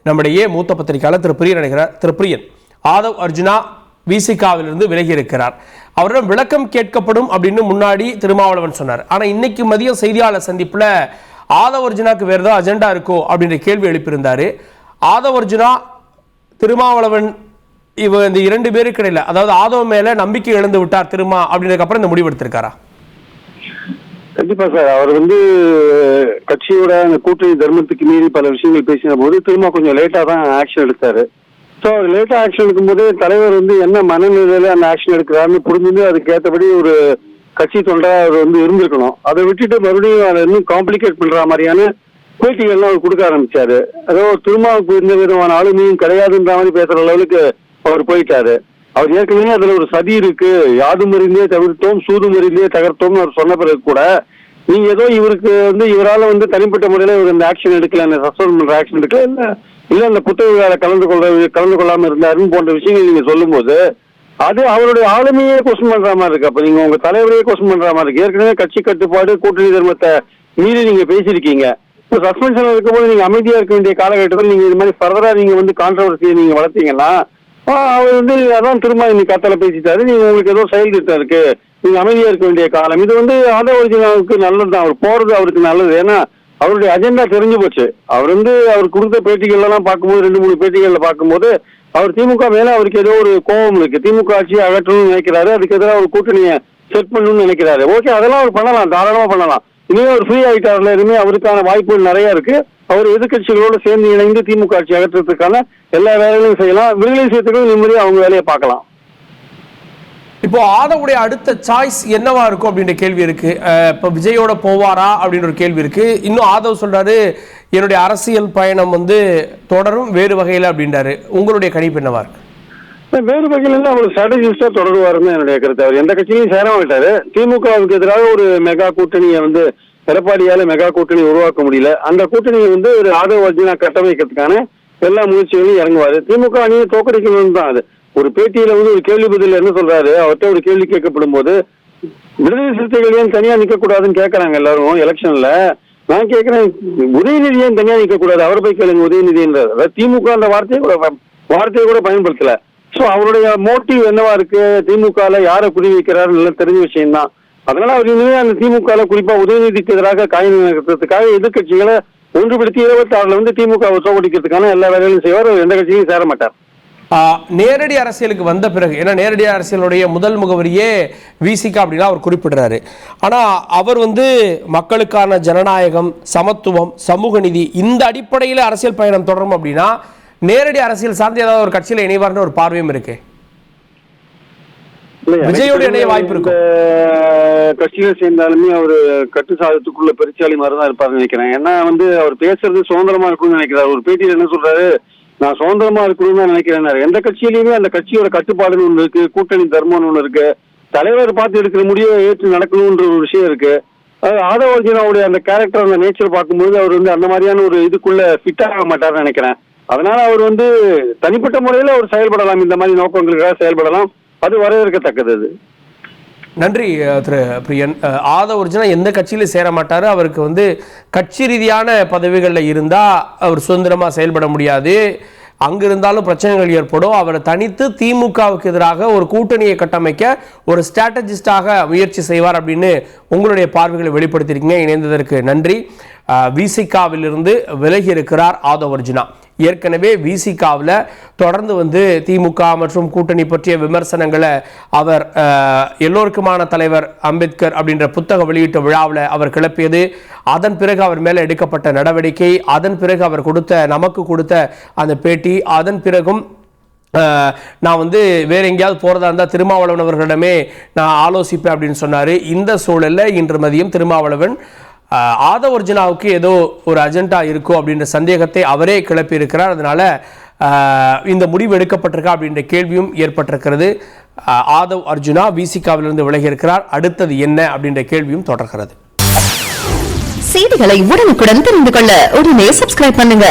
நம்முடைய மூத்த பத்திரிகையாளர் திரு பிரியன் நினைக்கிறார். திரு பிரியன், ஆதவ் அர்ஜுனா விசிகாவிலிருந்து விலகி இருக்கிறார். அவரிடம் விளக்கம் கேட்கப்படும் அப்படின்னு முன்னாடி திருமாவளவன் சொன்னார். ஆனால் இன்னைக்கு மதியம் செய்தியாளர் சந்திப்பில் ஆதவ் அர்ஜுனாக்கு வேறு ஏதாவது அஜெண்டா இருக்கோ அப்படின்ற கேள்வி எழுப்பியிருந்தாரு. ஆதவ் அர்ஜுனா திருமாவளவன் இந்த 2 பேருக்கு இடையில, அதாவது ஆதவ் மேல நம்பிக்கை இழந்து விட்டார் திருமா அப்படின்றதுக்கு அப்புறம் இந்த முடிவு எடுத்திருக்காரா? கண்டிப்பா சார். அவர் கட்சியோட அந்த கூட்டணி தர்மத்துக்கு மீறி பல விஷயங்கள் பேசின போது திரும்ப கொஞ்சம் லேட்டா தான் ஆக்ஷன் எடுத்தாரு. ஸோ லேட்டா ஆக்ஷன் எடுக்கும்போது தலைவர் என்ன மனநிலையில அந்த ஆக்ஷன் எடுக்கிறாருன்னு புரிஞ்சுட்டு அதுக்கு ஏற்றபடி ஒரு கட்சி தொண்டா அவர் இருந்திருக்கணும். அதை விட்டுட்டு மறுபடியும் அதை இன்னும் காம்ப்ளிகேட் பண்ற மாதிரியான பேட்டிகள்லாம் அவர் கொடுக்க ஆரம்பிச்சாரு. அதோ திருமாவுக்கு எந்த விதமான ஆளுமையும் கிடையாதுன்ற மாதிரி பேசுற அளவுக்கு அவர் போயிட்டாரு. அவர் ஏற்கனவே அதுல ஒரு சதி இருக்கு, யாதும் அறிந்தே தவிர்த்தோம் சூதும் அறிந்தே தகர்த்தோம்னு அவர் சொன்ன பிறகு கூட நீங்க ஏதோ இவருக்கு இவரால் தனிப்பட்ட முறையில இவர் இந்த ஆக்ஷன் எடுக்கல, இந்த சஸ்பெண்ட் பண்ற ஆக்ஷன் எடுக்கல, இல்ல இந்த புத்தக கலந்து கொள்ளாம இருந்தாருன்னு போன்ற விஷயங்கள் நீங்க சொல்லும் போது அது அவருடைய ஆளுமையே கொஸ்டின் பண்ற மாதிரி இருக்கு. அப்ப நீங்க உங்க தலைவரையே கொஸ்டின் பண்ற மாதிரி இருக்கு. ஏற்கனவே கட்சி கட்டுப்பாடு கூட்டணி தர்மத்தை மீறி நீங்க பேசியிருக்கீங்க. இப்போ சஸ்பென்ஷன் இருக்கும்போது நீங்க அமைதியா இருக்க வேண்டிய காலகட்டத்தில் நீங்க இது மாதிரி ஃபர்தரா நீங்க கான்ட்ரவர்சியை நீங்க வளர்த்தீங்கன்னா அவர் அதான் திரும்ப இன்னைக்கு கத்தல பேசிட்டாரு. நீங்க உங்களுக்கு ஏதோ செயல் திட்டம் இருக்கு, நீங்க அமைதியா இருக்க வேண்டிய காலம். இது ஆதவ் அர்ஜுனாவுக்கு நல்லதுதான். அவர் போறது அவருக்கு நல்லது. ஏன்னா அவருடைய அஜெண்டா தெரிஞ்சு போச்சு. அவர் அவர் கொடுத்த பேட்டிகள்லாம் பார்க்கும்போது 2-3 பேட்டிகள்ல பார்க்கும்போது அவர் திமுக மேல அவருக்கு ஏதோ ஒரு கோபம் இருக்கு. திமுக ஆட்சியை அகற்றணும்னு நினைக்கிறாரு, அதுக்கு எதிராக ஒரு கூட்டணியை செட் பண்ணணும்னு நினைக்கிறாரு. ஓகே, அதெல்லாம் அவர் பண்ணலாம், தாராளமா பண்ணலாம். இனிமே அவர் ஃப்ரீ ஆகிட்டார்ல, இனிமே அவருக்கான வாய்ப்புகள் நிறைய இருக்கு. அவர் எதிர்கட்சிகளோடு சேர்ந்து இணைந்து திமுக ஆட்சி அகற்றத்துக்கான எல்லா வேலைகளையும் செய்யலாம். விடுதலை சேர்த்துக்கள் நிம்மதியாக அவங்க வேலையை பார்க்கலாம். இப்போ ஆதவுடைய அடுத்த சாய்ஸ் என்னவா இருக்கும் அப்படின்ற கேள்வி இருக்கு. இப்போ விஜயோட போவாரா அப்படின்னு ஒரு கேள்வி இருக்கு. இன்னும் ஆதவ் சொல்றாரு என்னுடைய அரசியல் பயணம் தொடரும் வேறு வகையில் அப்படின்றாரு. உங்களுடைய கணிப்பு என்னவா இருக்கு? வேறு வகையில அவர் ஸ்ட்ராட்டஜிஸ்டா தொடருவாருன்னு என்னுடைய கருத்து. அவர் எந்த கட்சியிலையும் சேர மாட்டாரு. திமுகவுக்கு எதிராக ஒரு மெகா கூட்டணியை எடப்பாடியால மெகா கூட்டணி உருவாக்க முடியல. அந்த கூட்டணியை ஒரு ஆதவ் அர்ஜுனா கட்டமைக்கிறதுக்கான எல்லா முயற்சிகளையும் இறங்குவாரு. திமுக அணியை தோக்கடிக்கணும்னு தான் அது. ஒரு பேட்டியில ஒரு கேள்வி பதில் என்ன சொல்றாரு, அவர்கிட்ட ஒரு கேள்வி கேட்கப்படும் போது விடுதலை சிறுத்தைகள் ஏன் தனியா நிக்க கூடாதுன்னு கேட்கறாங்க எல்லாரும் எலெக்ஷன்ல. நான் கேட்கிறேன், உதயநிதி ஏன் தனியா நிக்க கூடாது, அவர் போய் கேளுங்க உதயநிதின்றார். அதாவது திமுக அந்த வார்த்தையை கூட பயன்படுத்தல. சோ அவருடைய மோட்டிவ் என்னவா இருக்கு, திமுகல யாரை குறி வைக்கிறாரு நல்லா தெரிஞ்ச விஷயம் தான். அதனால அவர் இனிமே அந்த திமுக குறிப்பா உதயநிதிக்கு எதிராக காய் நகர்த்துறதுக்காக எதிர்கட்சிகளை ஒன்றுபடுத்தி 26ல திமுகவை தோக்கடிக்கிறதுக்கான எல்லா வேலைகளையும் செய்வார். எந்த கட்சியும் சேர மாட்டார். நேரடி அரசியலுக்கு வந்த பிறகு, ஏன்னா நேரடி அரசியலுடைய முதல் முகவரியே விசிகா அப்படின்னா அவர் குறிப்பிடுறாரு. ஆனா அவர் மக்களுக்கான ஜனநாயகம், சமத்துவம், சமூக நீதி இந்த அடிப்படையில் அரசியல் பயணம் தொடரும் அப்படின்னா நேரடி அரசியல் சார்ந்து ஏதாவது ஒரு கட்சியில இணைவார்னு ஒரு பார்வையும் இருக்கு. விஜயோட இணைய வாய்ப்பு இருக்கு. கட்சியில சேர்ந்தாலுமே அவர் கட்டு சாதத்துக்குள்ள பெருச்சாளி மாதிரிதான் இருப்பாருன்னு நினைக்கிறேன். ஏன்னா அவர் பேசுறது சுதந்திரமா இருக்கணும்னு நினைக்கிறார். ஒரு பேட்டியில என்ன சொல்றாரு, நான் சுதந்திரமா இருக்கணும்னு தான் நினைக்கிறேன். எந்த கட்சியிலுமே அந்த கட்சியோட கட்டுப்பாடுன்னு ஒண்ணு இருக்கு, கூட்டணி தர்மம்னு ஒண்ணு இருக்கு, தலைவர் பார்த்து எடுக்கிற முடிவை ஏற்று நடக்கணும்ன்ற ஒரு விஷயம் இருக்கு. ஆதவ் அர்ஜுனாவுடைய அந்த கேரக்டர், அந்த நேச்சர் பார்க்கும்போது அவர் அந்த மாதிரியான ஒரு இதுக்குள்ள ஃபிட் ஆக மாட்டார்னு நினைக்கிறேன். அதனால அவர் தனிப்பட்ட முறையில அவர் செயல்படலாம், இந்த மாதிரி நோக்கங்களுக்காக செயல்படலாம். அது வரவேற்கத்தக்கது. நன்றி திரு பிரியன். ஆதவ் அர்ஜுனா எந்த கட்சியிலும் சேர மாட்டாரு. அவருக்கு கட்சி ரீதியான பதவிகளில் இருந்தா அவர் சுதந்திரமா செயல்பட முடியாது. அங்க இருந்தாலும் பிரச்சனைகள் ஏற்படும். அவரை தனித்து திமுகவுக்கு எதிராக ஒரு கூட்டணியை கட்டமைக்க ஒரு ஸ்ட்ராட்டஜிஸ்டாக முயற்சி செய்வார் அப்படின்னு உங்களுடைய பார்வைகளை வெளிப்படுத்தியிருக்கீங்க. இணைந்ததற்கு நன்றி. விசிகாவிலிருந்து விலகி இருக்கிறார் ஆதவ் அர்ஜுனா. ஏற்கனவே விசிகாவில் தொடர்ந்து திமுக மற்றும் கூட்டணி பற்றிய விமர்சனங்களை அவர் எல்லோருக்குமான தலைவர் அம்பேத்கர் அப்படின்ற புத்தக வெளியீட்டு விழாவில் அவர் கிளப்பியது, அதன் பிறகு அவர் மேலே எடுக்கப்பட்ட நடவடிக்கை, அதன் பிறகு அவர் நமக்கு கொடுத்த அந்த பேட்டி, அதன் பிறகும் நான் வேற எங்கேயாவது போறதா இருந்தால் திருமாவளவன் அவர்களிடமே நான் ஆலோசிப்பேன் அப்படின்னு சொன்னார். இந்த சூழலில் இன்று மதியம் திருமாவளவன் ஆதவ் அர்ஜுனாவுக்கு ஏதோ ஒரு அஜெண்டா இருக்கும் அப்படின்ற சந்தேகத்தை அவரே கிளப்பி இருக்கிறார். அதனால இந்த முடிவு எடுக்கப்பட்டிருக்கா அப்படின்ற கேள்வியும் ஏற்பட்டிருக்கிறது. ஆதவ் அர்ஜுனா விசிகாவிலிருந்து விலகி இருக்கிறார். அடுத்தது என்ன அப்படின்ற கேள்வியும் தொடர்கிறது. செய்திகளை உடனுக்குடன் தெரிந்து கொள்ள உடனே சப்ஸ்கிரைப் பண்ணுங்க.